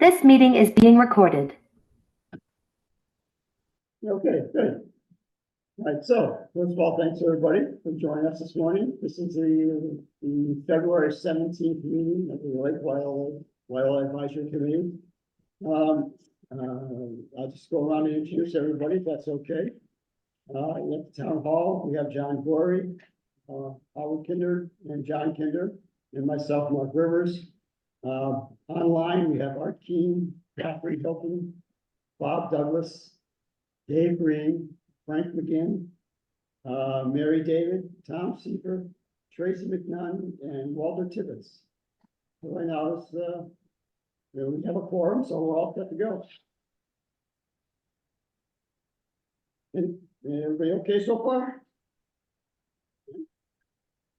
This meeting is being recorded. Okay, good. All right, so first of all, thanks everybody for joining us this morning. This is the February 17th meeting of the Lake Wyola Advisory Committee. I'll just go around and introduce everybody, if that's okay. At the town hall, we have John Gorey, Howard Kinder, and John Kinder, and myself, Mark Rivers. Online, we have Art Keene, Catherine Hilton, Bob Douglas, Dave Green, Frank McGinn, Mary David, Tom Sieper, Tracy McNunn, and Walter Tibbetts. So right now, it's, we have a quorum, so we're all set to go. And everybody okay so far?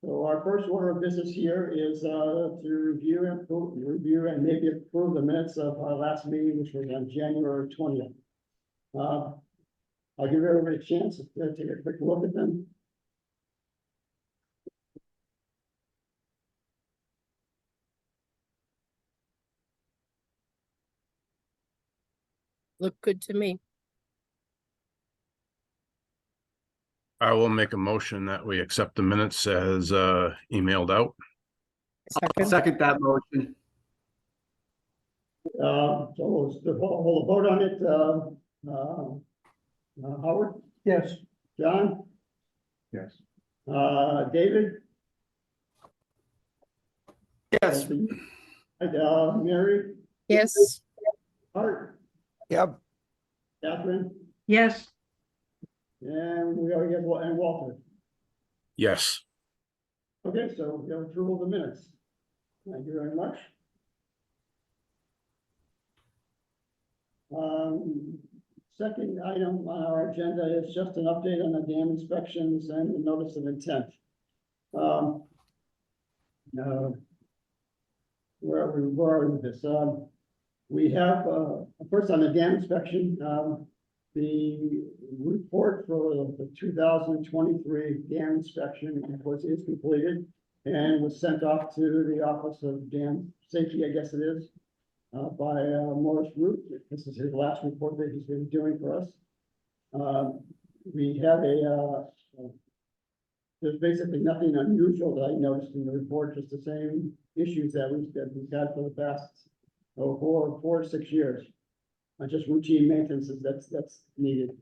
So our first order of business here is to review and maybe approve the minutes of our last meeting, which was on January 20th. I'll give everybody a chance to take a quick look at them. Look good to me. I will make a motion that we accept the minutes as emailed out. Second. Second that motion. So we'll vote on it. Howard? Yes. John? Yes. David? Yes. Mary? Yes. Art? Yep. Catherine? Yes. And we already have, and Walter. Yes. Okay, so we have approval of the minutes. Thank you very much. Second item on our agenda is just an update on the dam inspections and the notice of intent. Where are we with this? We have, first on the dam inspection, the report for the 2023 dam inspection is completed and was sent off to the Office of Dam Safety, I guess it is, by Morris Root. This is his last report that he's been doing for us. We have there's basically nothing unusual that I noticed in the report, just the same issues that we've had for the past 4 to 6 years. Just routine maintenance that's needed.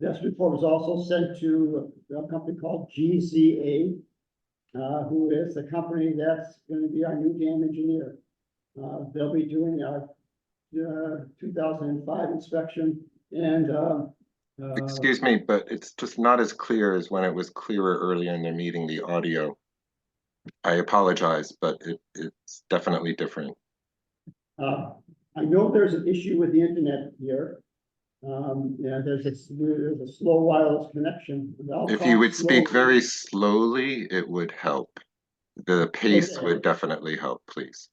This report was also sent to a company called GZA, who is the company that's going to be our new dam engineer. They'll be doing our 2005 inspection and excuse me, but it's just not as clear as when it was clearer earlier in the meeting, the audio. I apologize, but it's definitely different. I know there's an issue with the internet here. Yeah, there's a slow wireless connection. If you would speak very slowly, it would help. The pace would definitely help, please.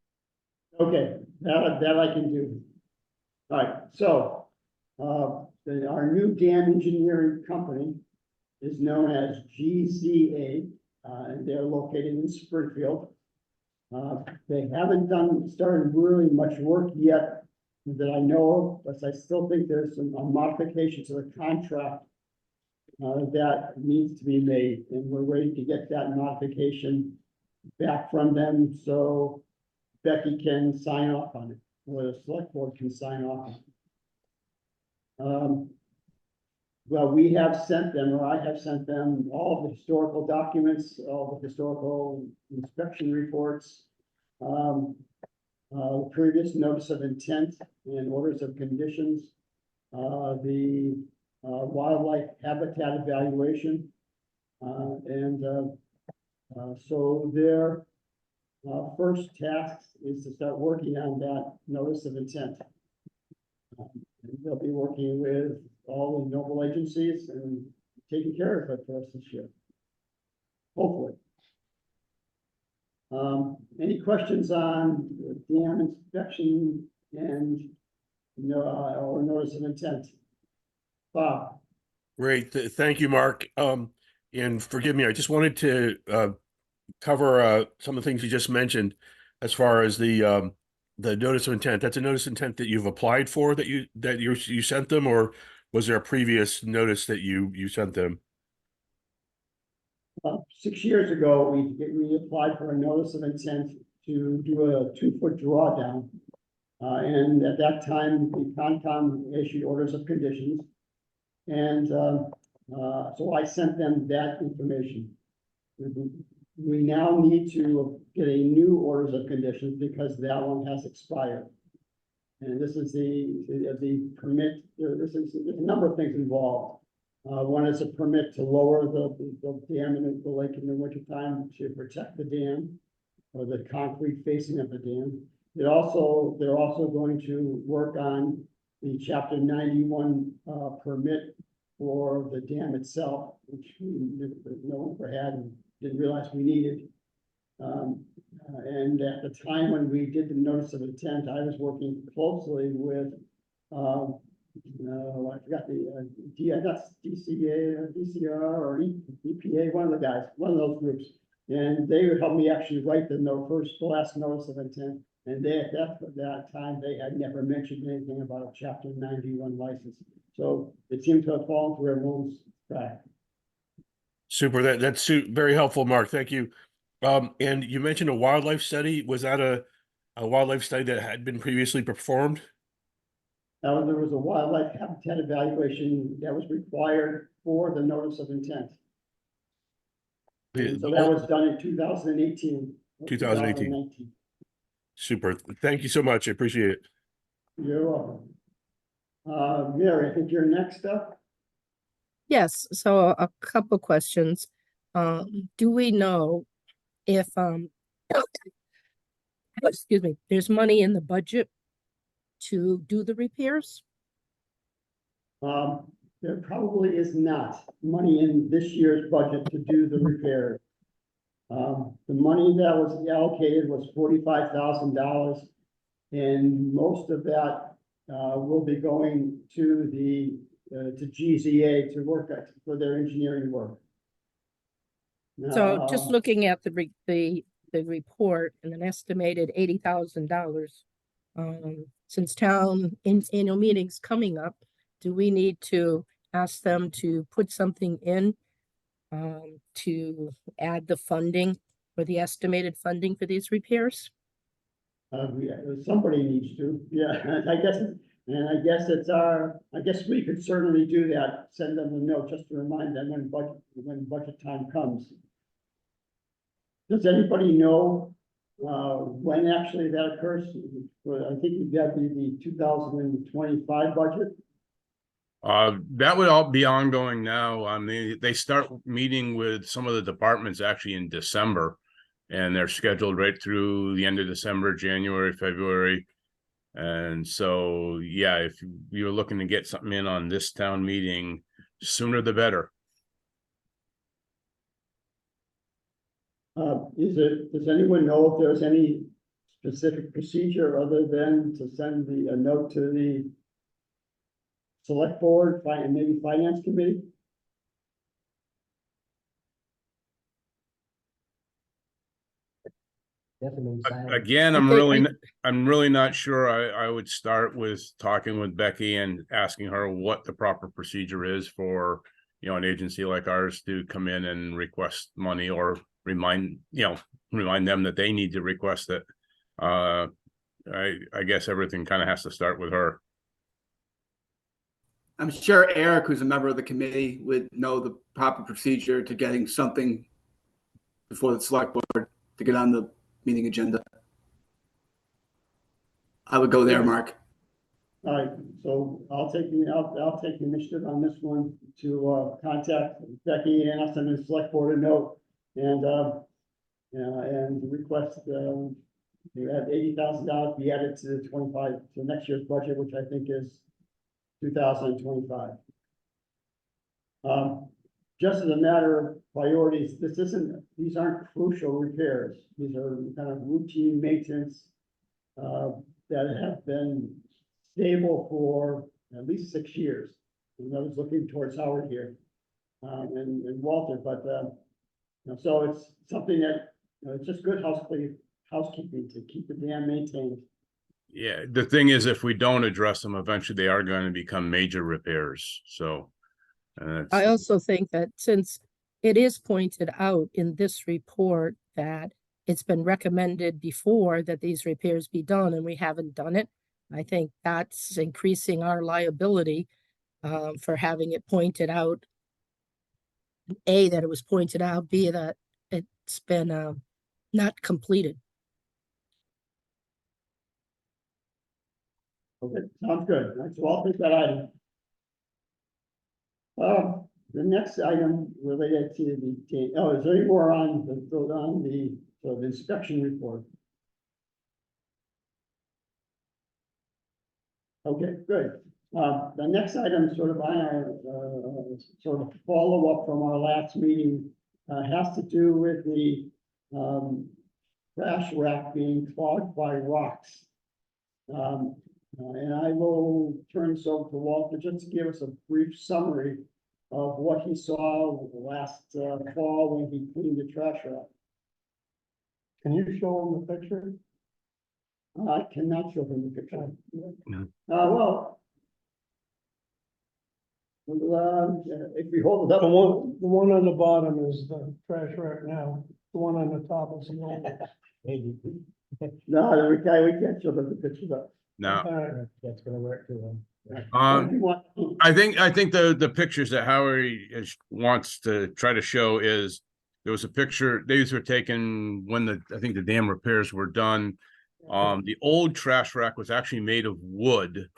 Okay, that I can do. All right, so our new dam engineering company is known as GZA, and they're located in Springfield. They haven't started really much work yet that I know of, but I still think there's some modifications to the contract that needs to be made, and we're waiting to get that modification back from them so Becky can sign off on it, or the select board can sign off on it. Well, we have sent them, or I have sent them all the historical documents, all the historical inspection reports, previous notice of intent and orders of conditions, the wildlife habitat evaluation, so their first task is to start working on that notice of intent. They'll be working with all the noble agencies and taking care of it for us this year, hopefully. Any questions on dam inspection and or notice of intent? Bob? Great. Thank you, Mark. And forgive me, I just wanted to cover some of the things you just mentioned as far as the notice of intent. That's a notice of intent that you've applied for, that you sent them, or was there a previous notice that you sent them? 6 years ago, we applied for a notice of intent to do a 2-foot drawdown. And at that time, the Concom issued orders of conditions. And so I sent them that information. We now need to get a new orders of conditions because that one has expired. And this is the permit, there's a number of things involved. One is a permit to lower the dam in the lake in the wintertime to protect the dam or the concrete facing of the dam. They're also going to work on the Chapter 91 permit for the dam itself, which no one ever had and didn't realize we needed. And at the time when we did the notice of intent, I was working closely with I forgot that's DCA or DCR or EPA, one of the guys, one of those groups. And they would help me actually write the last notice of intent. And at that time, they had never mentioned anything about a Chapter 91 license. So it seemed to have fallen through everyone's crack. Super. That's very helpful, Mark. Thank you. And you mentioned a wildlife study. Was that a wildlife study that had been previously performed? There was a wildlife habitat evaluation that was required for the notice of intent. And so that was done in 2018. 2018. Super. Thank you so much. I appreciate it. You're welcome. Mary, I think you're next up. Yes, so a couple questions. Do we know if excuse me, there's money in the budget to do the repairs? There probably is not money in this year's budget to do the repairs. The money that was allocated was $45,000, and most of that will be going to to GZA to work for their engineering work. So just looking at the report and an estimated $80,000, since town annual meeting's coming up, do we need to ask them to put something in to add the funding or the estimated funding for these repairs? Somebody needs to, yeah, I guess I guess we could certainly do that, send them a note just to remind them when budget time comes. Does anybody know when actually that occurs? I think that'd be the 2025 budget. That would all be ongoing now. They start meeting with some of the departments actually in December, and they're scheduled right through the end of December, January, February. And so, yeah, if you're looking to get something in on this town meeting, sooner the better. Does anyone know if there's any specific procedure other than to send a note to the select board, and maybe finance committee? Again, I'm really not sure. I would start with talking with Becky and asking her what the proper procedure is for, an agency like ours to come in and request money, or remind them that they need to request it. I guess everything kind of has to start with her. I'm sure Eric, who's a member of the committee, would know the proper procedure to getting something before the select board to get on the meeting agenda. I would go there, Mark. All right, so I'll take the initiative on this one to contact Becky and ask them to select board a note and request to have $80,000 be added to the next year's budget, which I think is 2025. Just as a matter of priorities, these aren't crucial repairs. These are kind of routine maintenance that have been stable for at least 6 years. And I was looking towards Howard here and Walter, but so it's something that it's just good housekeeping to keep the dam maintained. Yeah, the thing is, if we don't address them, eventually they are going to become major repairs, so. I also think that since it is pointed out in this report that it's been recommended before that these repairs be done and we haven't done it, I think that's increasing our liability for having it pointed out. A, that it was pointed out, B, that it's been not completed. Okay, sounds good. All right, so I'll take that item. The next item related to is there any more on the inspection report? Okay, good. The next item sort of on our, sort of follow-up from our last meeting, has to do with the, trash rack being clogged by rocks. And I will turn this over to Walter just to give us a brief summary of what he saw last, fall when he cleaned the trash rack. Can you show him the picture? I cannot show him the picture. No. If we hold it up. The one on the bottom is the trash rack now, the one on the top is the old one. No, we can't show them the picture up. Now, That's gonna work too. I think the pictures that wants to try to show is, there was a picture, these were taken when I think the dam repairs were done. The old trash rack was actually made of wood.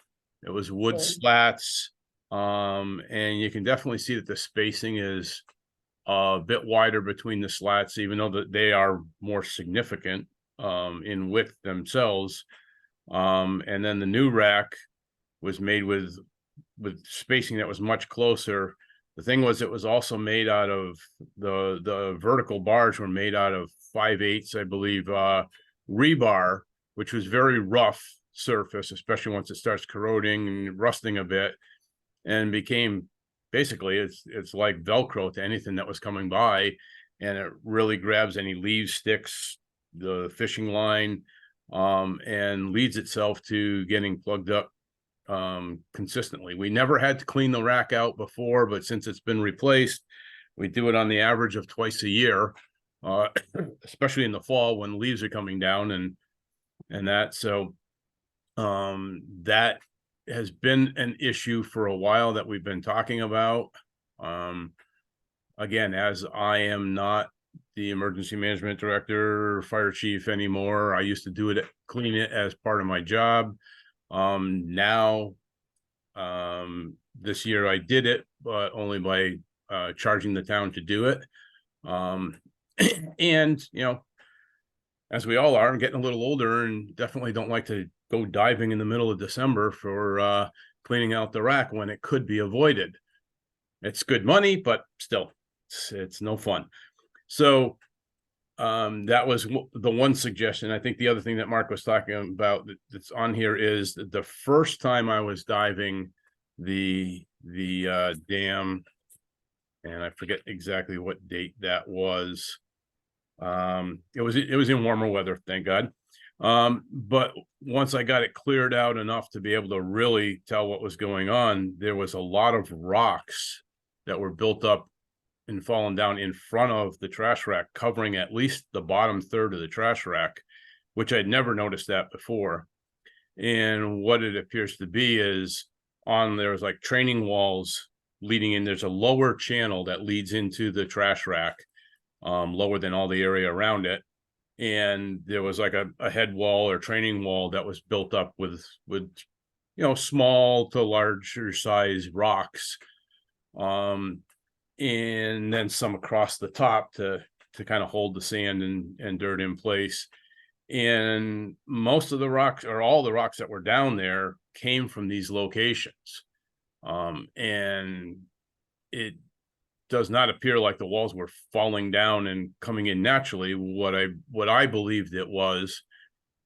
It was wood slats. And you can definitely see that the spacing is a bit wider between the slats, even though that they are more significant in width themselves. And then the new rack was made with spacing that was much closer. The thing was, it was also made out of the vertical bars were made out of 5/8, I believe, rebar, which was very rough surface, especially once it starts corroding and rusting a bit, and became basically it's like Velcro to anything that was coming by, and it really grabs any leaves, sticks, the fishing line, and leads itself to getting plugged up consistently. We never had to clean the rack out before, but since it's been replaced, we do it on the average of twice a year, especially in the fall when leaves are coming down and that. So that has been an issue for a while that we've been talking about. Again, as I am not the emergency management director, fire chief anymore, I used to do it, clean it as part of my job. Now, this year I did it, but only by charging the town to do it. And, you know, as we all are, I'm getting a little older and definitely don't like to go diving in the middle of December for cleaning out the rack when it could be avoided. It's good money, but still, it's no fun. So that was the one suggestion. I think the other thing that Mark was talking about that's on here is that the first time I was diving the dam, and I forget exactly what date that was. It was in warmer weather, thank God. But once I got it cleared out enough to be able to really tell what was going on, there was a lot of rocks that were built up and fallen down in front of the trash rack, covering at least the bottom third of the trash rack, which I'd never noticed that before. And what it appears to be is there's like training walls leading in. There's a lower channel that leads into the trash rack, lower than all the area around it. And there was like a head wall or training wall that was built up with you know, small to larger size rocks. And then some across the top to kind of hold the sand and dirt in place. And most of the rocks, or all the rocks that were down there, came from these locations. And it does not appear like the walls were falling down and coming in naturally. What I believed it was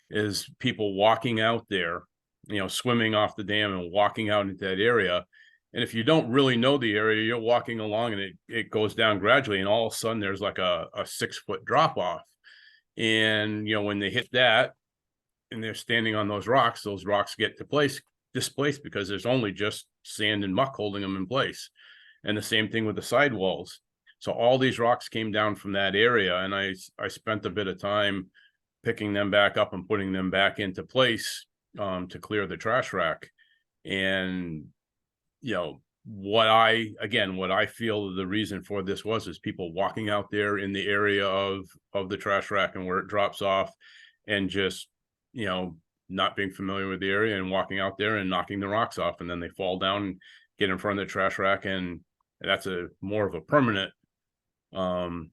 is people walking out there, you know, swimming off the dam and walking out into that area. And if you don't really know the area, you're walking along and it goes down gradually, and all of a sudden there's like a 6-foot drop off. And, when they hit that and they're standing on those rocks get displaced because there's only just sand and muck holding them in place. And the same thing with the sidewalls. So all these rocks came down from that area, and I spent a bit of time picking them back up and putting them back into place to clear the trash rack. And, what I feel the reason for this is people walking out there in the area of the trash rack and where it drops off, and just, not being familiar with the area and walking out there and knocking the rocks off, and then they fall down and get in front of the trash rack, and that's more of a permanent blockage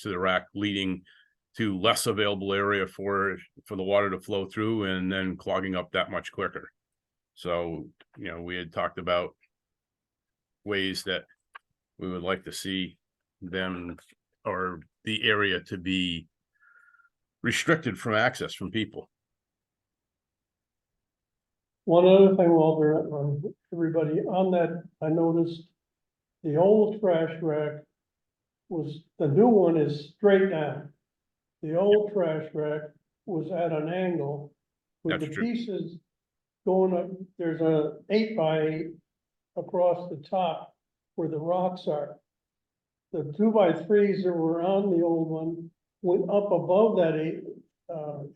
to the rack, leading to less available area for the water to flow through, and then clogging up that much quicker. So, we had talked about ways that we would like to see them, or the area, to be restricted from access from people. One other thing, Walter, everybody on that, I noticed the old trash rack the new one is straight down. The old trash rack was at an angle with That's the true. pieces going up. There's a 8x8 across the top where the rocks are. The 2x3s that were on the old one went up above that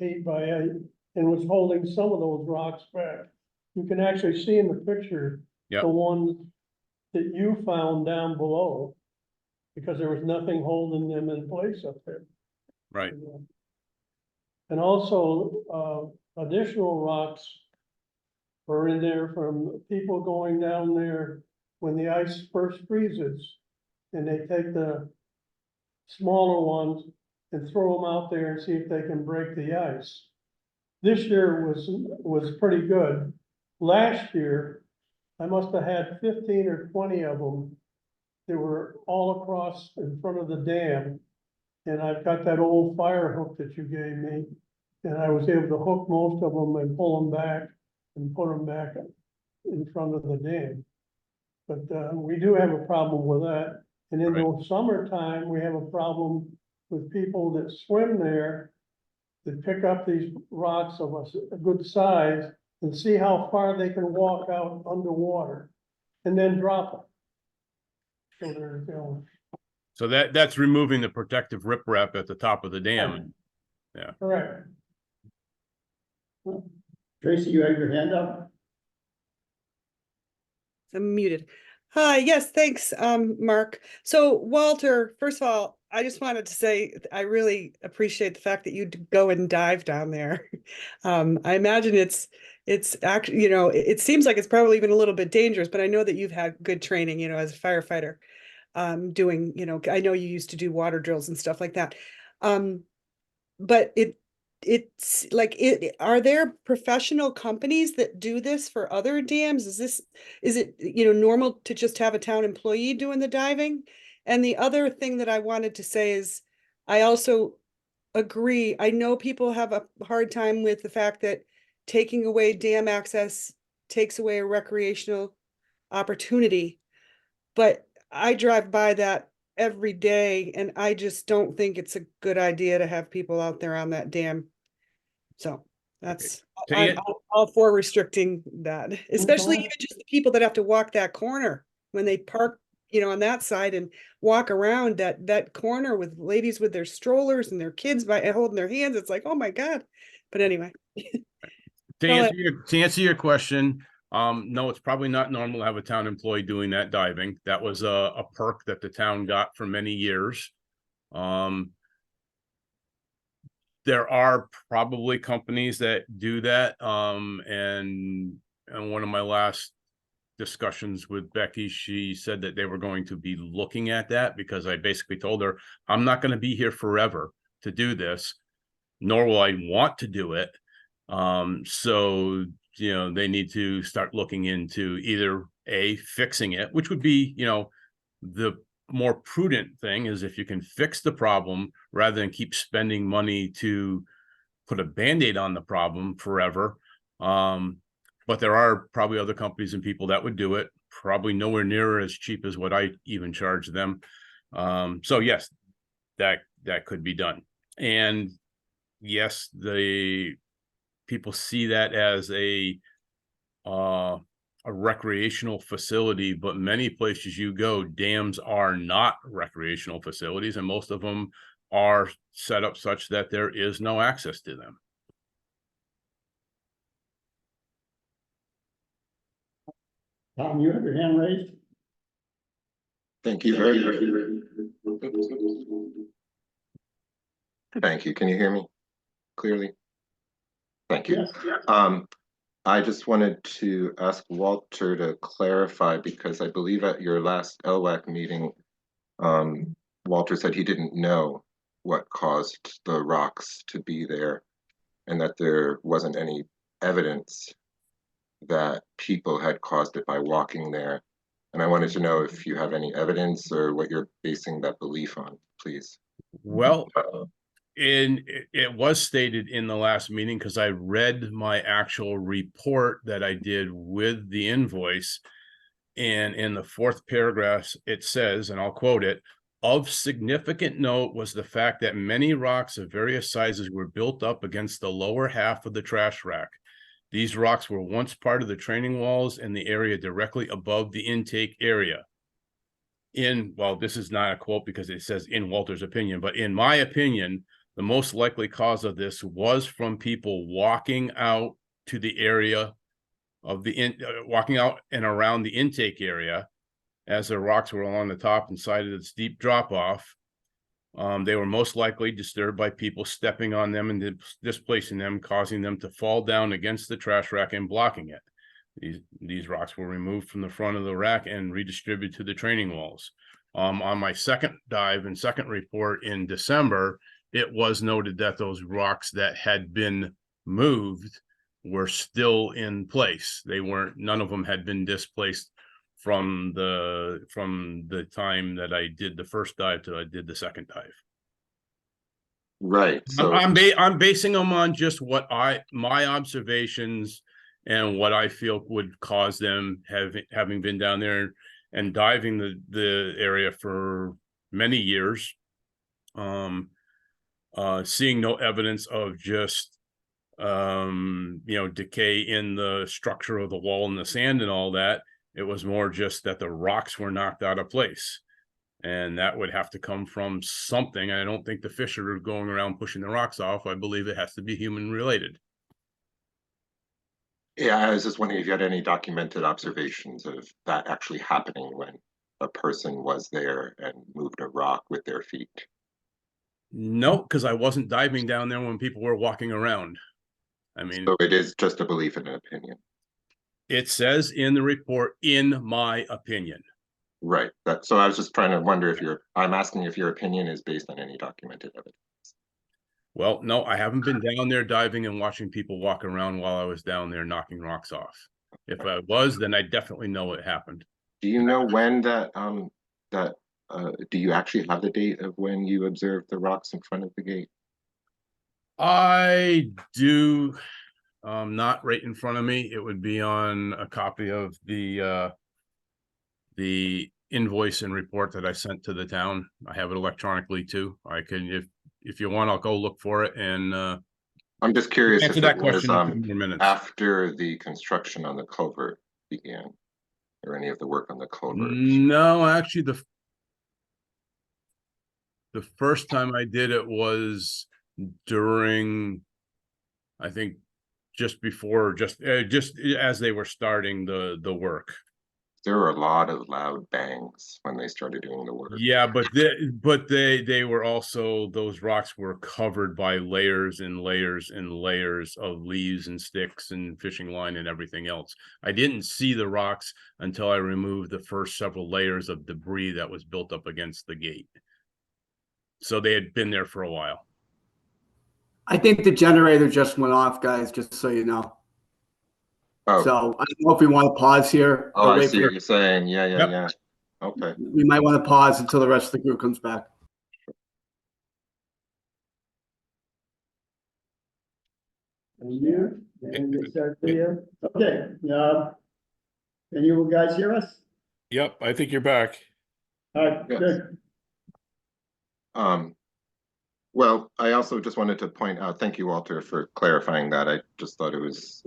8x8 and was holding some of those rocks back. You can actually see in the picture Yep. the ones that you found down below, because there was nothing holding them in place up there. Right. And also, additional rocks are in there from people going down there when the ice first freezes. And they take the smaller ones and throw them out there and see if they can break the ice. This year was pretty good. Last year, I must have had 15 or 20 of them. They were all across in front of the dam. And I've got that old fire hook that you gave me. And I was able to hook most of them and pull them back and put them back in front of the dam. But we do have a problem with that. And in the summertime, we have a problem with people that swim there, that pick up these rocks of a good size and see how far they can walk out underwater and then drop them. So they're, So that's removing the protective riprap at the top of the dam. Yeah. correct. Tracy, you have your hand up? I'm muted. Hi, yes, thanks, Mark. So Walter, first of all, I just wanted to say, I really appreciate the fact that you go and dive down there. I imagine it's actually, it seems like it's probably even a little bit dangerous, but I know that you've had good training, as a firefighter, doing, I know you used to do water drills and stuff like that. But it's like, are there professional companies that do this for other dams? Is it normal to just have a town employee doing the diving? And the other thing that I wanted to say is, I also agree. I know people have a hard time with the fact that taking away dam access takes away a recreational opportunity, but I drive by that every day, and I just don't think it's a good idea to have people out there on that dam. So that's, I'm all for restricting that, especially even just the people that have to walk that corner when they park, on that side and walk around that corner with ladies with their strollers and their kids holding their hands. It's like, oh my God. But anyway. To answer your question, no, it's probably not normal to have a town employee doing that diving. That was a perk that the town got for many years. There are probably companies that do that. And one of my last discussions with Becky, she said that they were going to be looking at that, because I basically told her, I'm not going to be here forever to do this, nor will I want to do it. So, they need to start looking into either fixing it, which would be, the more prudent thing is if you can fix the problem rather than keep spending money to put a Band-Aid on the problem forever. But there are probably other companies and people that would do it, probably nowhere near as cheap as what I even charge them. So yes, that that could be done. And yes, the people see that as a recreational facility, but many places you go, dams are not recreational facilities, and most of them are set up such that there is no access to them. Tom, you have your hand raised? Thank you very much. Thank you. Can you hear me clearly? Thank you. Yes. I just wanted to ask Walter to clarify, because I believe at your last LWAC meeting, Walter said he didn't know what caused the rocks to be there, and that there wasn't any evidence that people had caused it by walking there. And I wanted to know if you have any evidence or what you're basing that belief on, please. Well, it was stated in the last meeting, because I read my actual report that I did with the invoice, and in the fourth paragraph it says, and I'll quote it, "Of significant note was the fact that many rocks of various sizes were built up against the lower half of the trash rack. These rocks were once part of the training walls in the area directly above the intake area." Well, this is not a quote because it says in Walter's opinion, but in my opinion, the most likely cause of this was from people walking out to the area of walking out and around the intake area as the rocks were along the top and side of the steep drop off. They were most likely disturbed by people stepping on them and displacing them, causing them to fall down against the trash rack and blocking it. These rocks were removed from the front of the rack and redistributed to the training walls. On my second dive and second report in December, it was noted that those rocks that had been moved were still in place. None of them had been displaced from the time that I did the first dive till I did the second dive. Right. So I'm basing them on just what my observations and what I feel would cause them, having been down there and diving the area for many years. Seeing no evidence of just decay in the structure of the wall and the sand and all that. It was more just that the rocks were knocked out of place, and that would have to come from something. I don't think the fish are going around pushing the rocks off. I believe it has to be human related. yeah, I was just wondering if you had any documented observations of that actually happening when a person was there and moved a rock with their feet. No, because I wasn't diving down there when people were walking around. I mean, So it is just a belief and an opinion. it says in the report, in my opinion. Right. So I was just trying to wonder I'm asking if your opinion is based on any documented evidence. Well, no, I haven't been down there diving and watching people walk around while I was down there knocking rocks off. If I was, then I definitely know it happened. Do you know when do you actually have the date of when you observed the rocks in front of the gate? I do, not right in front of me. It would be on a copy of the invoice and report that I sent to the town. I have it electronically too. I can, if you want, I'll go look for it and I'm just curious answer if that it was question in a few more minutes. after the construction on the culvert began, or any of the work on the culvert. No, actually, the first time I did it was during, I think, just before, just as they were starting the work. There were a lot of loud bangs when they started doing the work. Yeah, but they were also, those rocks were covered by layers and layers and layers of leaves and sticks and fishing line and everything else. I didn't see the rocks until I removed the first several layers of debris that was built up against the gate. So they had been there for a while. I think the generator just went off, guys, just so you know. Oh, So I don't know if we want to pause here. oh, or I wait see for what you're saying. Yeah, Yep. yeah. Okay. We might want to pause until the rest of the group comes back. Thank you. And we start the, okay, can you guys hear us? Yep, I think you're back. All right, Yes. good. Well, I also just wanted to point out, thank you, Walter, for clarifying that. I just thought it was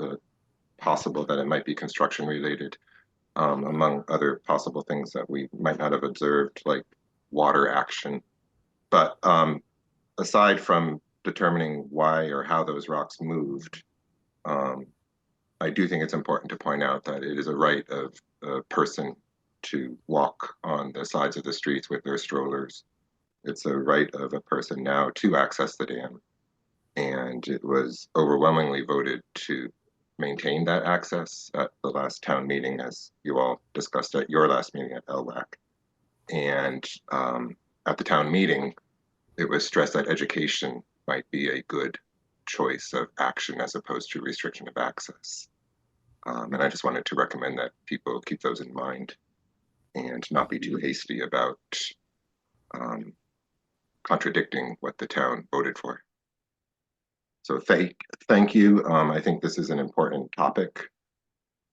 possible that it might be construction related, among other possible things that we might not have observed, like water action. But aside from determining why or how those rocks moved, I do think it's important to point out that it is a right of a person to walk on the sides of the streets with their strollers. It's a right of a person now to access the dam. And it was overwhelmingly voted to maintain that access at the last town meeting, as you all discussed at your last meeting at LWAC. And at the town meeting, it was stressed that education might be a good choice of action as opposed to restriction of access. And I just wanted to recommend that people keep those in mind and not be too hasty about contradicting what the town voted for. So thank you. I think this is an important topic.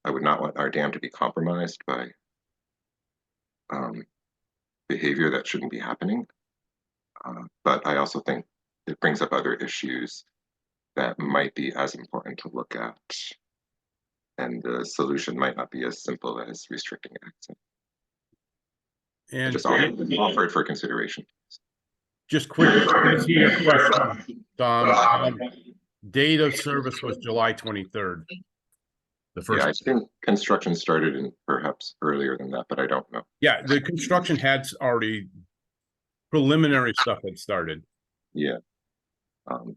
I would not want our dam to be compromised by behavior that shouldn't be happening. But I also think it brings up other issues that might be as important to look at. And the solution might not be as simple as restricting access. And Just offer it for consideration. just quickly, to answer your question, Tom, date of service was July 23rd. The Yeah, I first, think construction started in perhaps earlier than that, but I don't know. yeah, the construction had already, preliminary stuff had started. Yeah. So.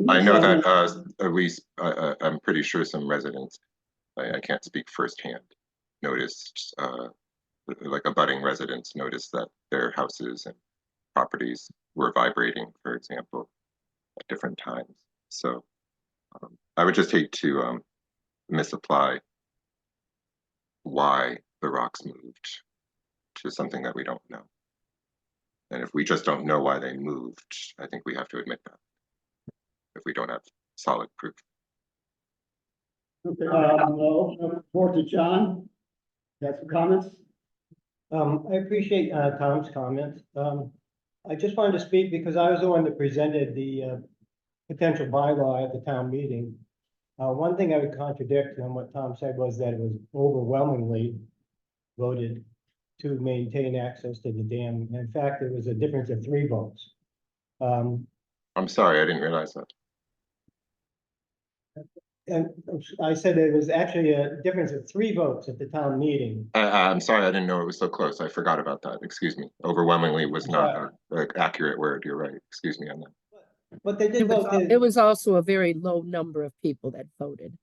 I know that at least I'm pretty sure some residents, I can't speak firsthand, noticed like abutting residents noticed that their houses and properties were vibrating, for example, at different times. So I would just hate to misapply why the rocks moved to something that we don't know. And if we just don't know why they moved, I think we have to admit that if we don't have solid proof. Okay, forward to John. Got some comments? I appreciate Tom's comment. I just wanted to speak because I was the one that presented the potential bylaw at the town meeting. One thing I would contradict on what Tom said was that it was overwhelmingly voted to maintain access to the dam. In fact, there was a difference of 3 votes. I'm sorry, I didn't realize that. And I said it was actually a difference of 3 votes at the town meeting. I'm sorry, I didn't know it was so close. I forgot about that. Excuse me. Overwhelmingly was not an accurate word. You're right. Excuse me on that. But they did vote. It was also a very low number of people that voted.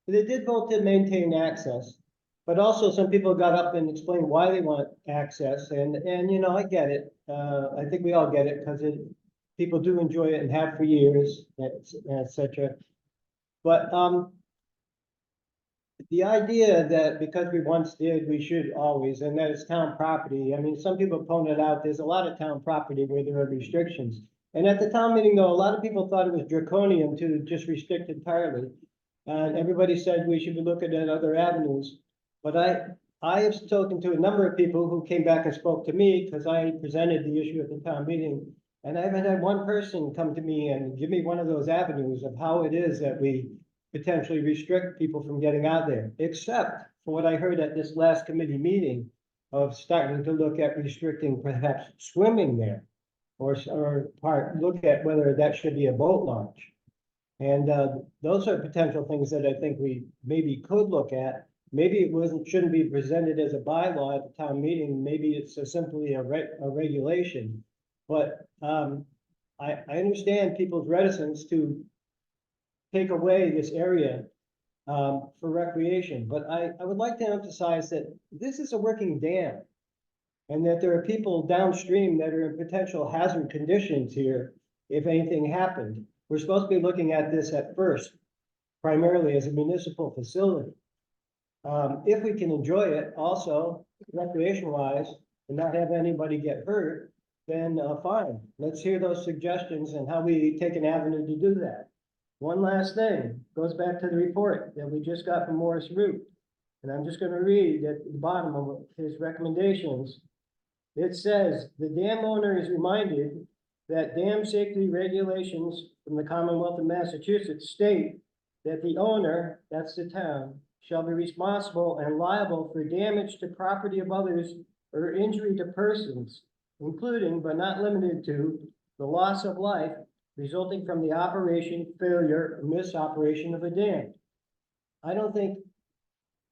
They did vote to maintain access, but also some people got up and explained why they want access, and you know, I get it. I think we all get it because people do enjoy it and have for years, etc. But the idea that because we once did, we should always, and that it's town property. I mean, some people pointed out there's a lot of town property where there are restrictions. And at the town meeting, though, a lot of people thought it was draconian to just restrict entirely. And everybody said we should be looking at other avenues. But I have spoken to a number of people who came back and spoke to me because I presented the issue at the town meeting. And I haven't had one person come to me and give me one of those avenues of how it is that we potentially restrict people from getting out there, except for what I heard at this last committee meeting of starting to look at restricting perhaps swimming there, or look at whether that should be a boat launch. And those are potential things that I think we maybe could look at. Maybe it shouldn't be presented as a bylaw at the town meeting. Maybe it's simply a regulation. But I understand people's reticence to take away this area for recreation. But I would like to emphasize that this is a working dam, and that there are people downstream that are in potential hazard conditions here if anything happened. We're supposed to be looking at this at first, primarily as a municipal facility. If we can enjoy it also recreation-wise and not have anybody get hurt, then fine. Let's hear those suggestions and how we take an avenue to do that. One last thing, goes back to the report that we just got from Morris Root. And I'm just going to read at the bottom of his recommendations. It says, the dam owner is reminded that dam safety regulations from the Commonwealth of Massachusetts state that the owner, that's the town, shall be responsible and liable for damage to property of others or injury to persons, including but not limited to the loss of life resulting from the operation, failure, or misoperation of a dam. I don't think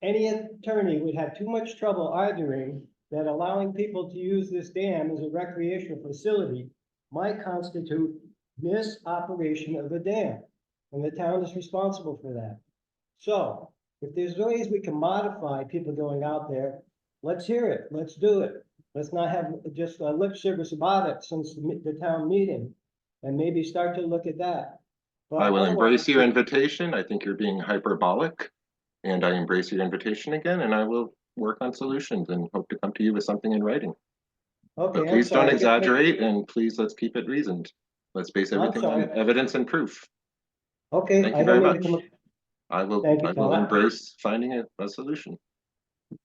any attorney would have too much trouble arguing that allowing people to use this dam as a recreational facility might constitute misoperation of a dam, and the town is responsible for that. So, if there's ways we can modify people going out there, let's hear it, let's do it. Let's not have just a lip service about it since the town meeting, and maybe start to look at that. But I will embrace otherwise- your invitation. I think you're being hyperbolic. And I embrace your invitation again, and I will work on solutions and hope to come to you with something in writing. Okay, But I'm please don't sorry. exaggerate, and please let's keep it reasoned. Let's base I'm everything on sorry. evidence and proof. Okay, Thank I you don't very mean to much. come. I will Thank you, Tom. embrace finding a solution.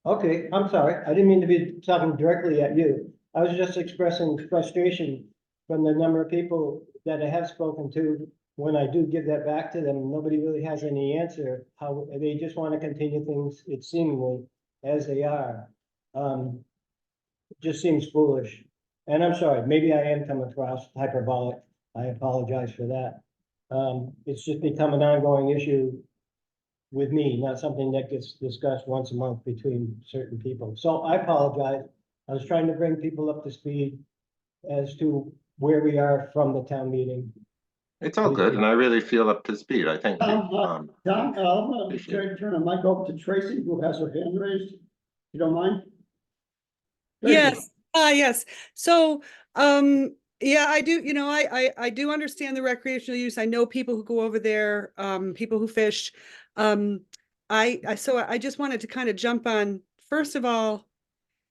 Okay, I'm sorry. I didn't mean to be talking directly at you. I was just expressing frustration from the number of people that I have spoken to. When I do give that back to them, nobody really has any answer. How they just want to continue things, it seemingly, as they are. It just seems foolish. And I'm sorry, maybe I am coming across hyperbolic. I apologize for that. It's just become an ongoing issue with me, not something that gets discussed once a month between certain people. So I apologize. I was trying to bring people up to speed as to where we are from the town meeting. It's all good, and I really feel up to speed. I thank you. Tom, I'm gonna turn the mic over to Tracy, who has her hand raised. You don't mind? Tracy. Yes, yes. So, yeah, I do, you know, I do understand the recreational use. I know people who go over there, people who fish. So I just wanted to kind of jump on, first of all,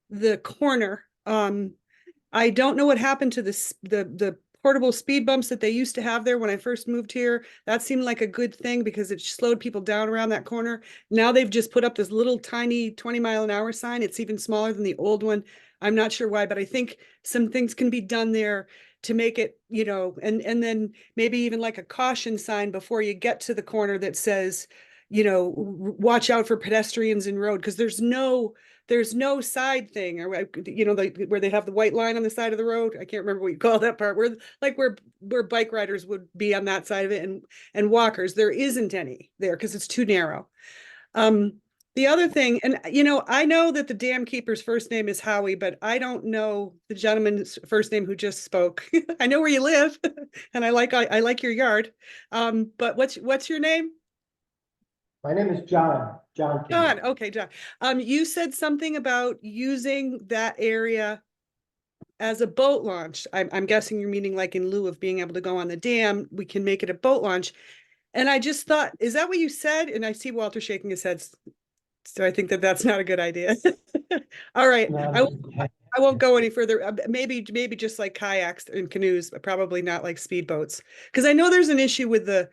the corner. I don't know what happened to the portable speed bumps that they used to have there when I first moved here. That seemed like a good thing because it slowed people down around that corner. Now they've just put up this little tiny 20-mile-an-hour sign. It's even smaller than the old one. I'm not sure why, but I think some things can be done there to make it, you know, and then maybe even like a caution sign before you get to the corner that says, you know, watch out for pedestrians in road, because there's no side thing, or you know, where they have the white line on the side of the road. I can't remember what you call that part, where bike riders would be on that side of it, and walkers. There isn't any there because it's too narrow. The other thing, and you know, I know that the dam keeper's first name is Howie, but I don't know the gentleman's first name who just spoke. I know where you live, and I like your yard. But what's your name? My name is John. John. John. Okay, John. You said something about using that area as a boat launch. I'm guessing you're meaning like in lieu of being able to go on the dam, we can make it a boat launch. And I just thought, is that what you said? And I see Walter shaking his head. So I think that that's not a good idea. All right. I won't go any further. Maybe just like kayaks and canoes, but probably not like speedboats. Because I know there's an issue with the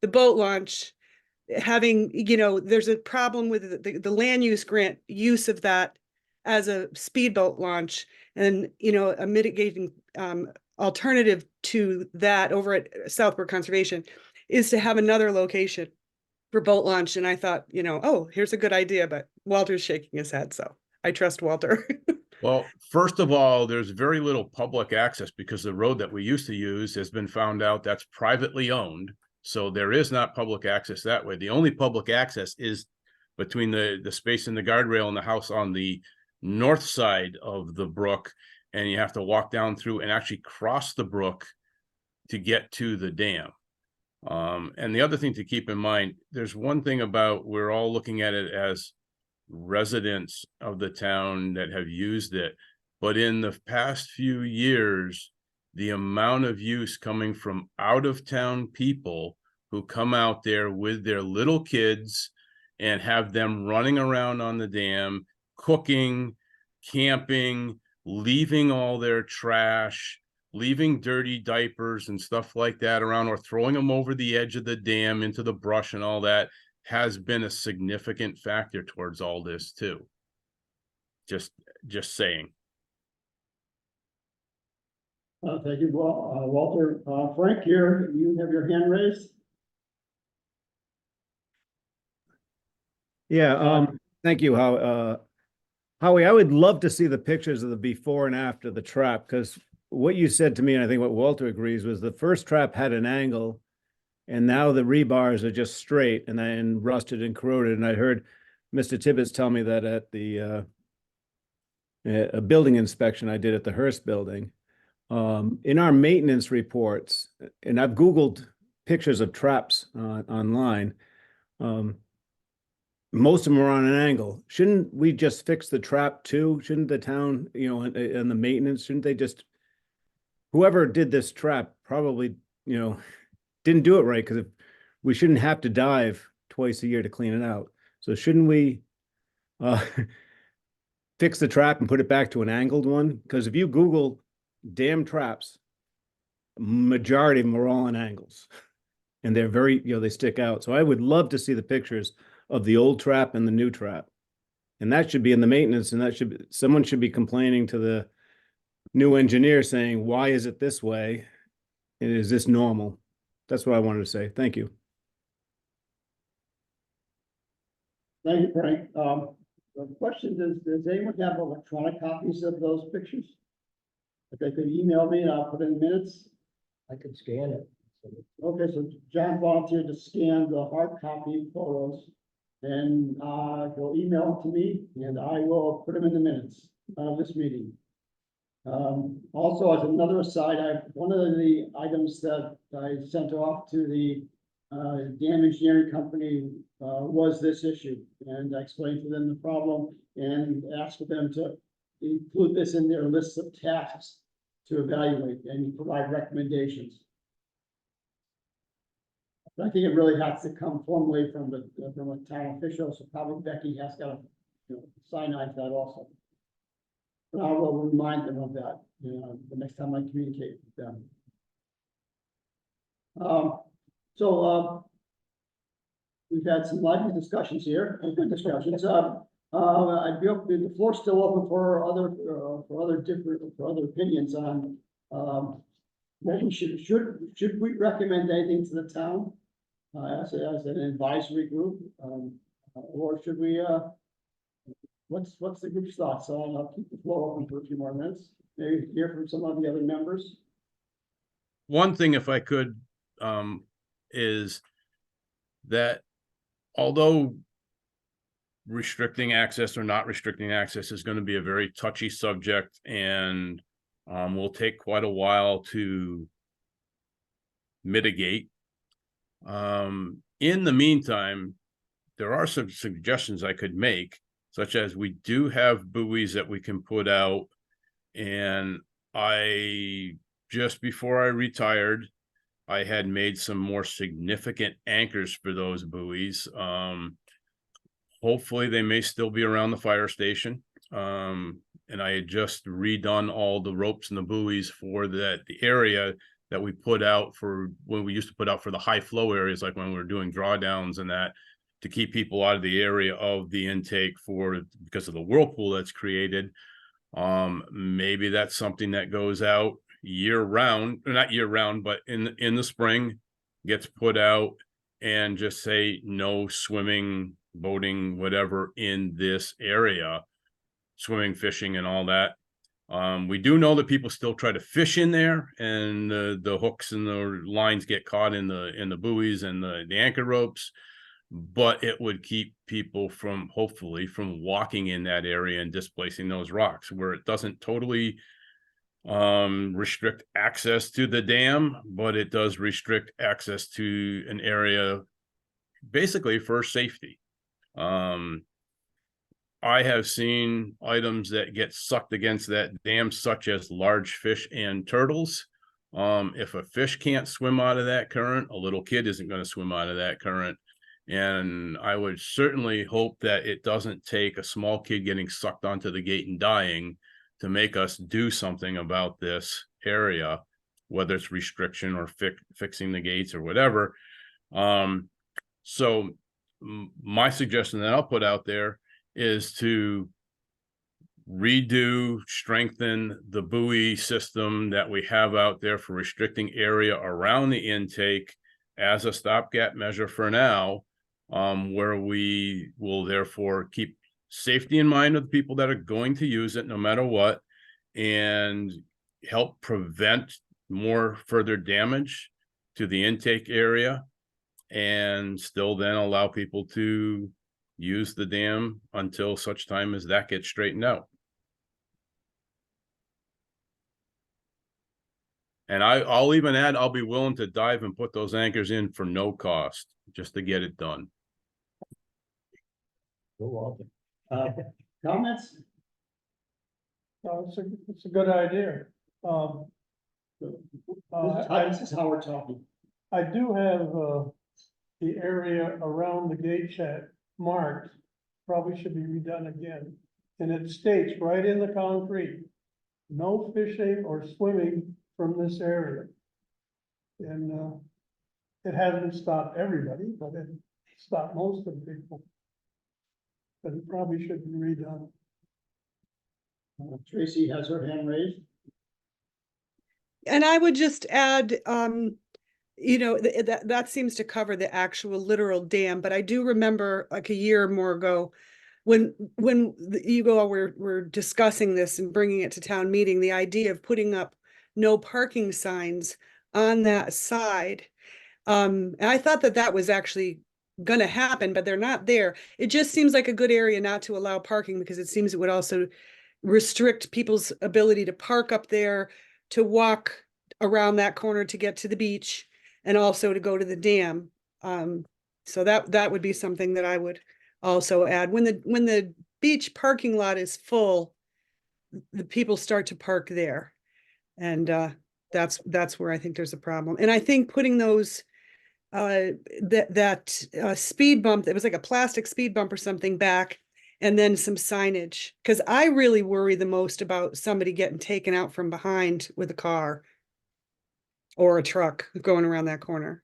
boat launch having, you know, there's a problem with the land use grant use of that as a speedboat launch, and you know, a mitigating alternative to that over at Southbrook Conservation is to have another location for boat launch. And I thought, you know, oh, here's a good idea, but Walter's shaking his head, so I trust Walter. Well, first of all, there's very little public access because the road that we used to use has been found out that's privately owned. So there is not public access that way. The only public access is between the space in the guardrail and the house on the north side of the brook. And you have to walk down through and actually cross the brook to get to the dam. And the other thing to keep in mind, there's one thing about, we're all looking at it as residents of the town that have used it, but in the past few years, the amount of use coming from out of town people who come out there with their little kids and have them running around on the dam, cooking, camping, leaving all their trash, leaving dirty diapers and stuff like that around, or throwing them over the edge of the dam into the brush and all that, has been a significant factor towards all this too. Just saying. Thank you, Walter. Frank, you have your hand raised? Yeah, thank you, Howie, I would love to see the pictures of the before and after the trap, because what you said to me, and I think what Walter agrees, was the first trap had an angle, and now the rebars are just straight and rusted and corroded. And I heard Mr. Tibbetts tell me that at the a building inspection I did at the Hearst building. In our maintenance reports, and I've Googled pictures of traps online, most of them are on an angle. Shouldn't we just fix the trap too? Shouldn't the town, and the maintenance, shouldn't they just, whoever did this trap probably, didn't do it right, because we shouldn't have to dive twice a year to clean it out. So shouldn't we fix the trap and put it back to an angled one? Because if you Google dam traps, majority of them are all on angles, and they're very, they stick out. So I would love to see the pictures of the old trap and the new trap, and that should be in the maintenance, and someone should be complaining to the new engineer saying, why is it this way? And is this normal? That's what I wanted to say. Thank you. Thank you, Frank. The question is, does anyone have electronic copies of those pictures? If they could email me, and I'll put in minutes. I could scan it. Okay, so John volunteered to scan the hard copy photos, and he'll email them to me, and I will put them in the minutes of this meeting. Also, as another aside, one of the items that I sent off to the dam engineering company was this issue, and I explained to them the problem and asked for them to include this in their list of tasks to evaluate and provide recommendations. I think it really has to come formally from a town official, so probably Becky has got to sign on to that also. But I will remind them of that, the next time I communicate with them. We've had some lively discussions here, and good discussions. I'd be open, the floor's still open for other opinions on what we should we recommend anything to the town as an advisory group, or should we what's the group's thoughts? So I'll keep the floor open for a few more minutes, maybe hear from some of the other members. One thing, if I could, is that although restricting access or not restricting access is going to be a very touchy subject, and will take quite a while to mitigate. In the meantime, there are some suggestions I could make, such as we do have buoys that we can put out, and just before I retired, I had made some more significant anchors for those buoys. Hopefully they may still be around the fire station. And I had just redone all the ropes and the buoys for the area that we put out for when we used to put out for the high flow areas, like when we were doing drawdowns and that, to keep people out of the area of the intake because of the whirlpool that's created. Maybe that's something that goes out year round, or not year round, but in the spring, gets put out, and just say no swimming, boating, whatever in this area, swimming, fishing, and all that. We do know that people still try to fish in there, and the hooks and the lines get caught in the buoys and the anchor ropes, but it would keep people hopefully from walking in that area and displacing those rocks, where it doesn't totally restrict access to the dam, but it does restrict access to an area basically for safety. I have seen items that get sucked against that dam, such as large fish and turtles. If a fish can't swim out of that current, a little kid isn't going to swim out of that current. And I would certainly hope that it doesn't take a small kid getting sucked onto the gate and dying to make us do something about this area, whether it's restriction or fixing the gates or whatever. So my suggestion that I'll put out there is to redo, strengthen the buoy system that we have out there for restricting area around the intake as a stopgap measure for now, where we will therefore keep safety in mind of the people that are going to use it no matter what, and help prevent more further damage to the intake area, and still then allow people to use the dam until such time as that gets straightened out. And I'll even add, I'll be willing to dive and put those anchors in for no cost, just to get it done. Comments? It's a good idea. This is how we're talking. I do have, the area around the gate shed marked, probably should be redone again. And it states right in the concrete, no fishing or swimming from this area. And, it hasn't stopped everybody, but it stopped most of the people. But it probably should be redone. Tracy has her hand raised. And I would just add, you know, that seems to cover the actual literal dam, but I do remember like a year or more ago, when you all were discussing this and bringing it to town meeting, the idea of putting up no parking signs on that side. And I thought that was actually gonna happen, but they're not there. It just seems like a good area not to allow parking, because it seems it would also restrict people's ability to park up there, to walk around that corner to get to the beach, and also to go to the dam. So that would be something that I would also add. When the beach parking lot is full, the people start to park there. And that's where I think there's a problem. And I think putting those speed bump, it was like a plastic speed bump or something back, and then some signage, because I really worry the most about somebody getting taken out from behind with a car or a truck going around that corner.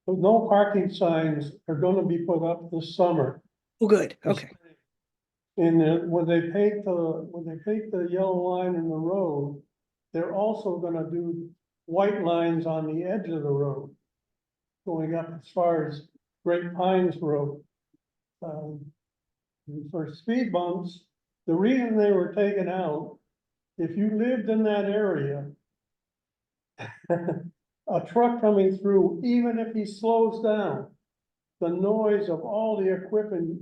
So no parking signs are gonna be put up this summer. Oh, good, okay. And then when they paint the yellow line in the road, they're also gonna do white lines on the edge of the road, going up as far as Great Pines Road. And for speed bumps, the reason they were taken out, if you lived in that area, a truck coming through, even if he slows down, the noise of all the equipment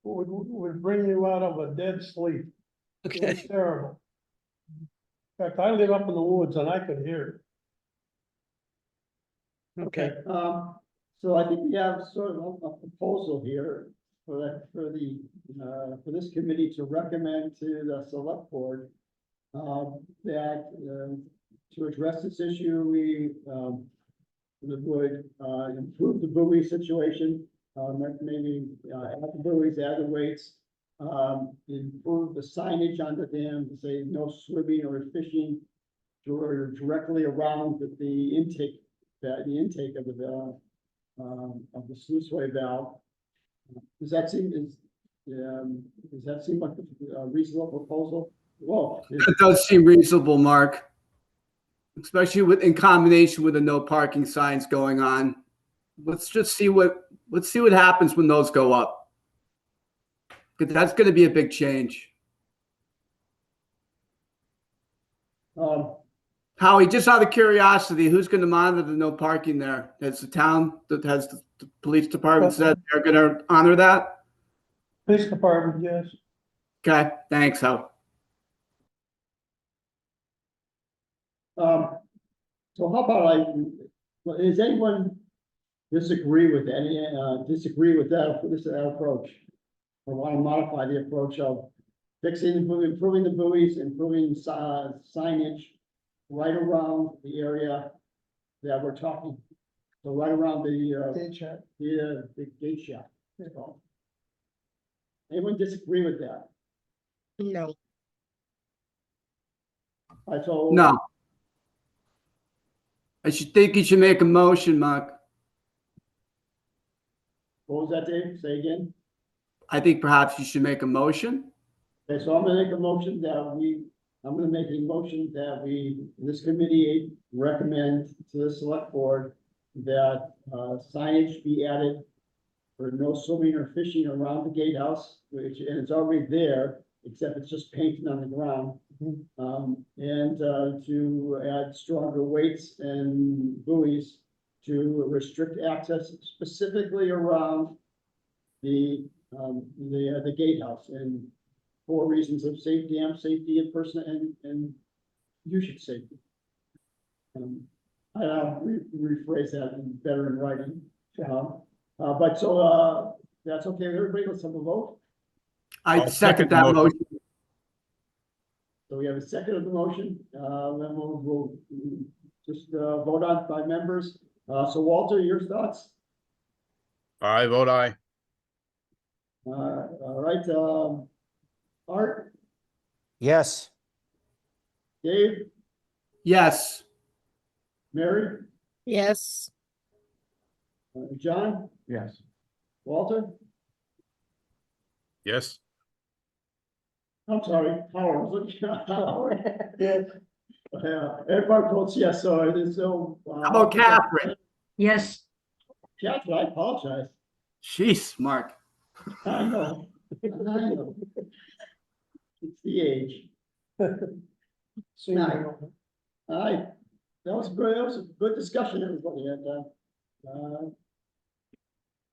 would bring you out of a dead sleep. It was Okay, terrible. In fact, I live up in the woods and I could hear okay. So I think we have sort of a proposal here for this committee to recommend to the select board that to address this issue, we would improve the buoy situation, maybe add the buoys, add the weights, improve the signage on the dam to say no swimming or fishing directly around the intake of the sluiceway valve. Does that seem like a reasonable proposal? Well, It does seem reasonable, Mark. Especially in combination with the no parking signs going on. Let's see what happens when those go up. Because that's going to be a big change. Howie, just out of curiosity, who's going to monitor the no parking there? Has the town, has the police department said they're going to honor that? Police department, yes. Okay, thanks, Howie. So how about does anyone disagree with that approach? Or want to modify the approach of improving the buoys, improving signage right around the area that we're talking. So right around the Gate shed. the gate shaft. So, anyone disagree with that? No. No. I think you should make a motion, Mark. What was that, Dave? Say again? I think perhaps you should make a motion Okay, so I'm gonna make a motion that this committee recommend to the select board that signage be added for no swimming or fishing around the gatehouse, and it's already there, except it's just painted on the ground. And to add stronger weights and buoys to restrict access specifically around the gatehouse, and for reasons of safety and person and usual safety. I'll rephrase that better in writing. But so, that's okay with everybody, let's have a vote. I I'll second that motion. So we have a second of the motion, then we'll just vote on by members. So Walter, your thoughts? I vote aye. All right, Art, Yes. Dave, Yes. Mary, Yes, John, Yes. Walter? Yes. I'm sorry, Howard, I was looking at Howard. Yeah. Everybody votes yes, so there's no. How about Catherine? Yes. Catherine, I apologize. Jeez, Mark. I know. I know. It's the age. Seeing Aye. none. All right, that was good, that was a good discussion, everybody, and,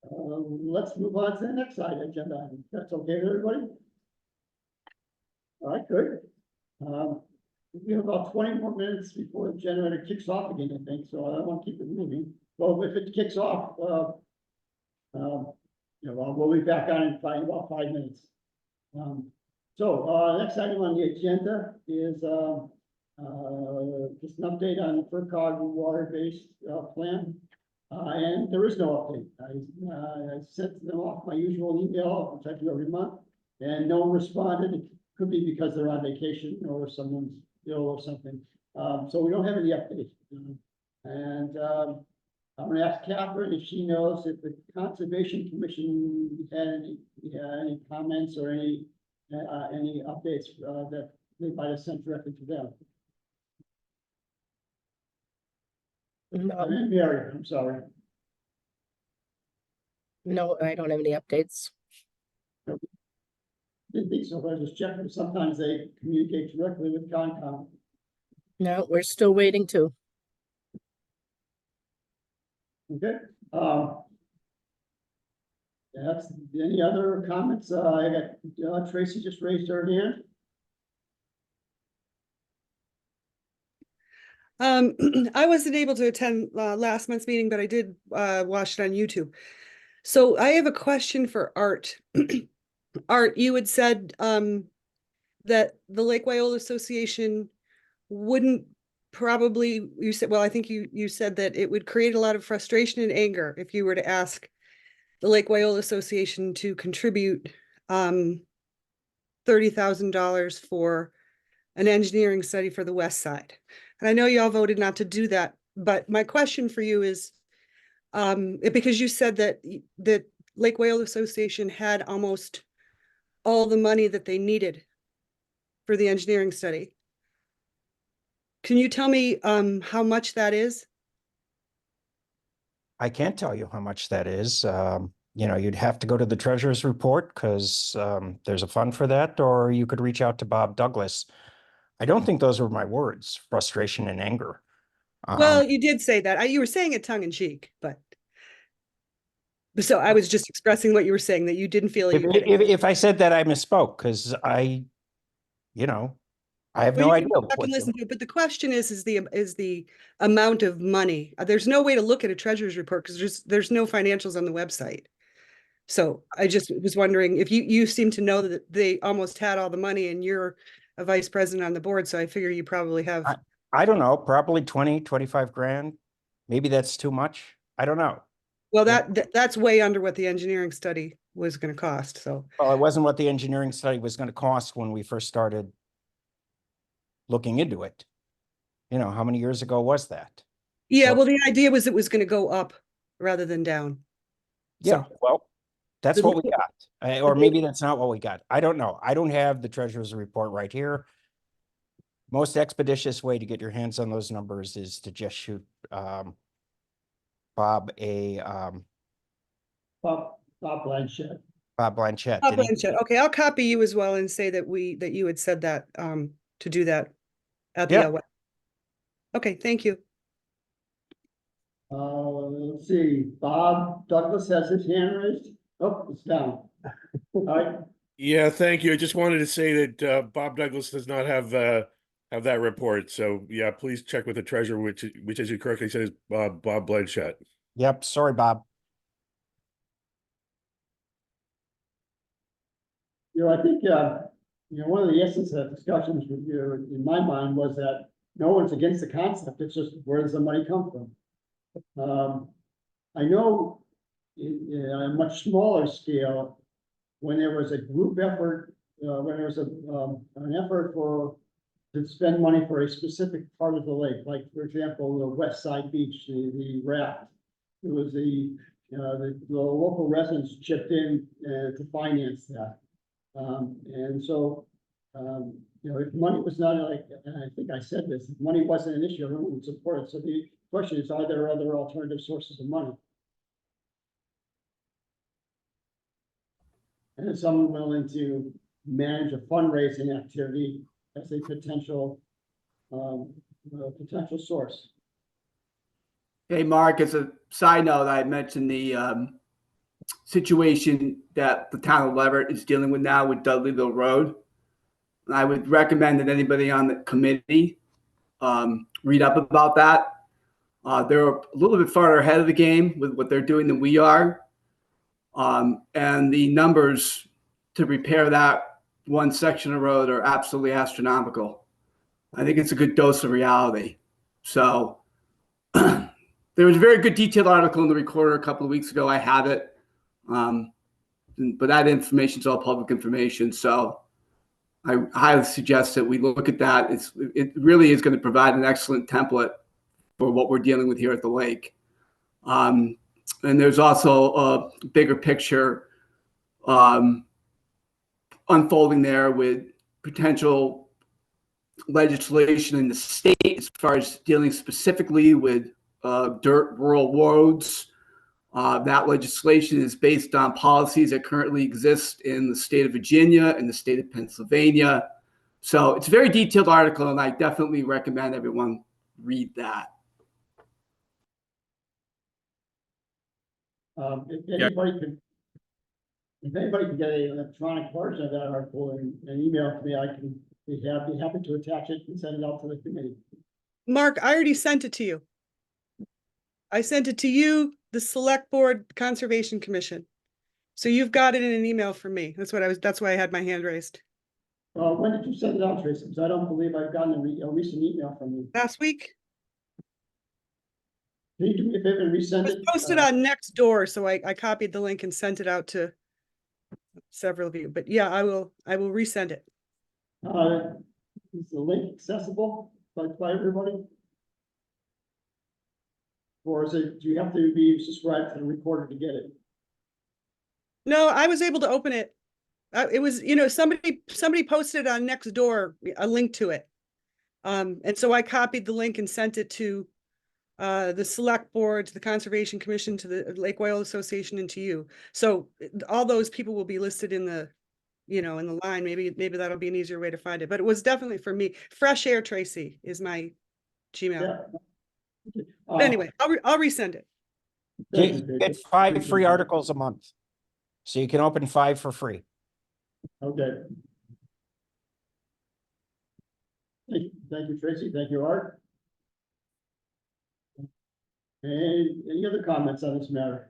let's move on to the next item, agenda item. That's okay with everybody? All right, good. We have about 20 more minutes before the generator kicks off again, I think, so I don't want to keep it moving. Well, if it kicks off, we'll be back on in about 5 minutes. Next item on the agenda is, just an update on the FERCog water-based, plan. And there is no update. I sent them off my usual email, which I do every month, and no one responded. It could be because they're on vacation or someone's ill or something. So we don't have any update. I'm gonna ask Catherine if she knows if the Conservation Commission had any comments or any updates that they might have sent directly to them. no, Mary, I'm sorry. no, I don't have any updates. Didn't think so, but I just checked. Sometimes they communicate directly with Concom. No, we're still waiting to. Okay. That's, any other comments? I got, Tracy just raised her hand. I wasn't able to attend last month's meeting, but I did watch it on YouTube. So I have a question for Art. Art, you had said that the Lake Wyola Association wouldn't probably, you said, well, I think you said that it would create a lot of frustration and anger if you were to ask the Lake Wyola Association to contribute $30,000 for an engineering study for the west side. And I know y'all voted not to do that, but my question for you is, because you said that Lake Wyola Association had almost all the money that they needed for the engineering study. Can you tell me how much that is? I can't tell you how much that is. You'd have to go to the treasurer's report because there's a fund for that, or you could reach out to Bob Douglas. I don't think those were my words, frustration and anger. Well, you did say that. You were saying it tongue in cheek, but so I was just expressing what you were saying, that you didn't feel if I said that, I misspoke because I have no idea. I can listen to it, but the question is the amount of money. There's no way to look at a treasurer's report because there's no financials on the website. So I just was wondering if you seem to know that they almost had all the money and you're a vice president on the board. So I figure you probably have. I don't know, probably 20, 25 grand. Maybe that's too much. I don't know. Well, that's way under what the engineering study was going to cost. So. Well, it wasn't what the engineering study was going to cost when we first started looking into it. How many years ago was that? Yeah, well, the idea was it was going to go up rather than down. Yeah, well, That's what we got. Or maybe that's not what we got. I don't know. I don't have the treasurer's report right here. Most expeditious way to get your hands on those numbers is to just shoot Bob a Bob Blanchett. Bob Blanchett. Bob and he- Blanchett. Okay, I'll copy you as well and say that you had said that to do that at the Yeah. web. Okay, thank you. Let's see, Bob Douglas has his hand raised. Oh, it's down. All right, Yeah, thank you. I just wanted to say that Bob Douglas does not have that report. So yeah, please check with the treasurer, which as you correctly said is Bob Blanchett. Yep. Sorry, Bob. I think, one of the essence of discussions with you, in my mind, was that no one's against the concept, it's just where does the money come from? I know in a much smaller scale, when there was a group effort, when there was an effort to spend money for a specific part of the lake, like, for example, the West Side Beach, the raft. It was the local residents chipped in to finance that. And so, if money was not like, and I think I said this, if money wasn't an issue, everyone would support it. So the question is, are there other alternative sources of money? And is someone willing to manage a fundraising activity as a potential source? Hey, Mark, as a side note, I mentioned the situation that the town of Leverett is dealing with now with Dudleyville Road. I would recommend that anybody on the committee read up about that. They're a little bit farther ahead of the game with what they're doing than we are. And the numbers to repair that one section of road are absolutely astronomical. I think it's a good dose of reality. So there was a very good detailed article in the Recorder a couple of weeks ago. I have it. But that information is all public information. So I highly suggest that we look at that. It really is going to provide an excellent template for what we're dealing with here at the lake. And there's also a bigger picture unfolding there with potential legislation in the state as far as dealing specifically with dirt rural roads. That legislation is based on policies that currently exist in the state of Virginia and the state of Pennsylvania. So it's a very detailed article, and I definitely recommend everyone read that. If anybody can get an electronic version of that article and email it to me, I can be happy to attach it and send it out to the committee. Mark, I already sent it to you. I sent it to you, the Select Board Conservation Commission. So you've got it in an email from me. That's why I had my hand raised. When did you send it out, Tracy? Because I don't believe I've gotten a recent email from you. Last week? Can you do me a favor and resend It it? was posted on Nextdoor, so I copied the link and sent it out to several of you. But yeah, I will resend it. Is the link accessible by everybody? Or do you have to be subscribed to the Recorder to get it? No, I was able to open it. It was, somebody posted on Nextdoor a link to it. And so I copied the link and sent it to the Select Board, to the Conservation Commission, to the Lake Wyola Association, and to you. So all those people will be listed in the, in the line. Maybe that'll be an easier way to find it. But it was definitely for me. Fresh Air Tracy is my Gmail. Yeah. But anyway, I'll resend it. You get 5 free articles a month. So you can open 5 for free. Okay. Thank you, Tracy. Thank you, Art. And any other comments on this matter?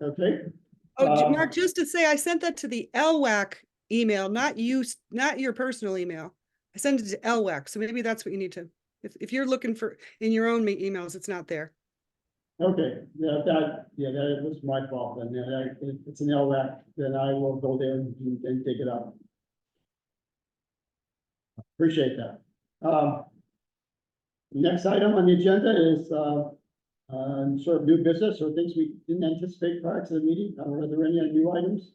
Okay. Oh, Mark, just to say, I sent that to the LWAC email, not your personal email. I sent it to LWAC, so maybe that's what you need to. If you're looking for in your own emails, it's not there. Okay, that was my fault then. If it's an LWAC, then I will go there and dig it up. Appreciate that. Next item on the agenda is Sort of new business or things we didn't anticipate prior to the meeting? Are there any new items?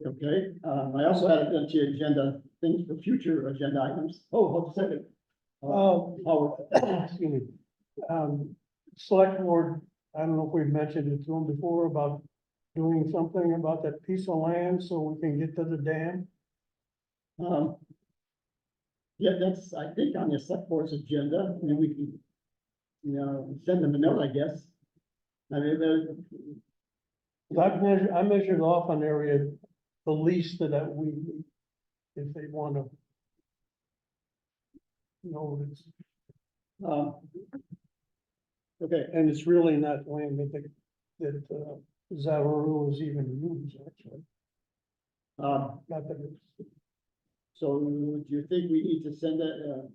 Okay, I also had a bunch of agenda, things for future agenda items. Oh, hold a second. Excuse me. Select board, I don't know if we've mentioned it to them before about doing something about that piece of land so we can get to the dam. Yeah, that's, I think, on the select board's agenda, and we can, send them a note, I guess. I mean, I measured off an area, the least that we need, if they wanna. It's, okay, and it's really not land that Zavaru is even used, actually. Not that it's. so do you think we need to send that,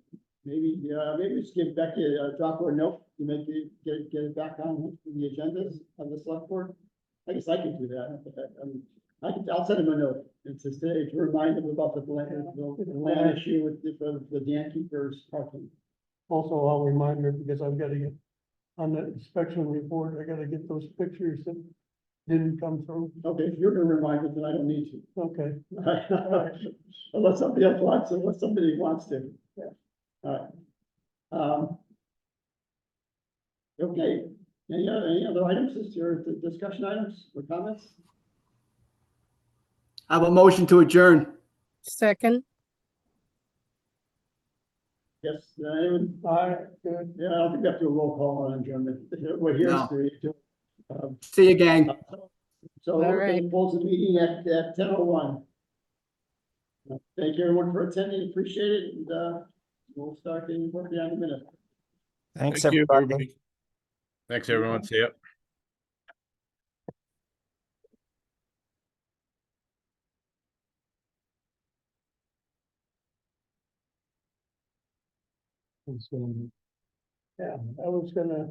maybe just give Becky a drop her a note, to make it, get it back on the agendas of the select board? I guess I could do that, I'll send him a note, and to say, to remind him about the land issue with the dam keepers parking. Also, I'll remind her, because I've gotta get, on the inspection report, I gotta get those pictures that didn't come through. Okay, if you're gonna remind him, then I don't need to. Okay. Unless somebody else wants, unless somebody wants to. Yeah. All right. Okay, any other items, is your discussion items or comments? I have a motion to adjourn. Second, Yes, anyone? Good. Yeah, I don't think we have to do a roll call on adjournment. We're here. No. So, See you, gang. so All we're right. gonna close the meeting at 10:01. Thank you everyone for attending, appreciate it, and we'll start getting work behind the minute. Thanks, Thank you, everybody. everybody. Thanks, everyone. See ya. Yeah, I was gonna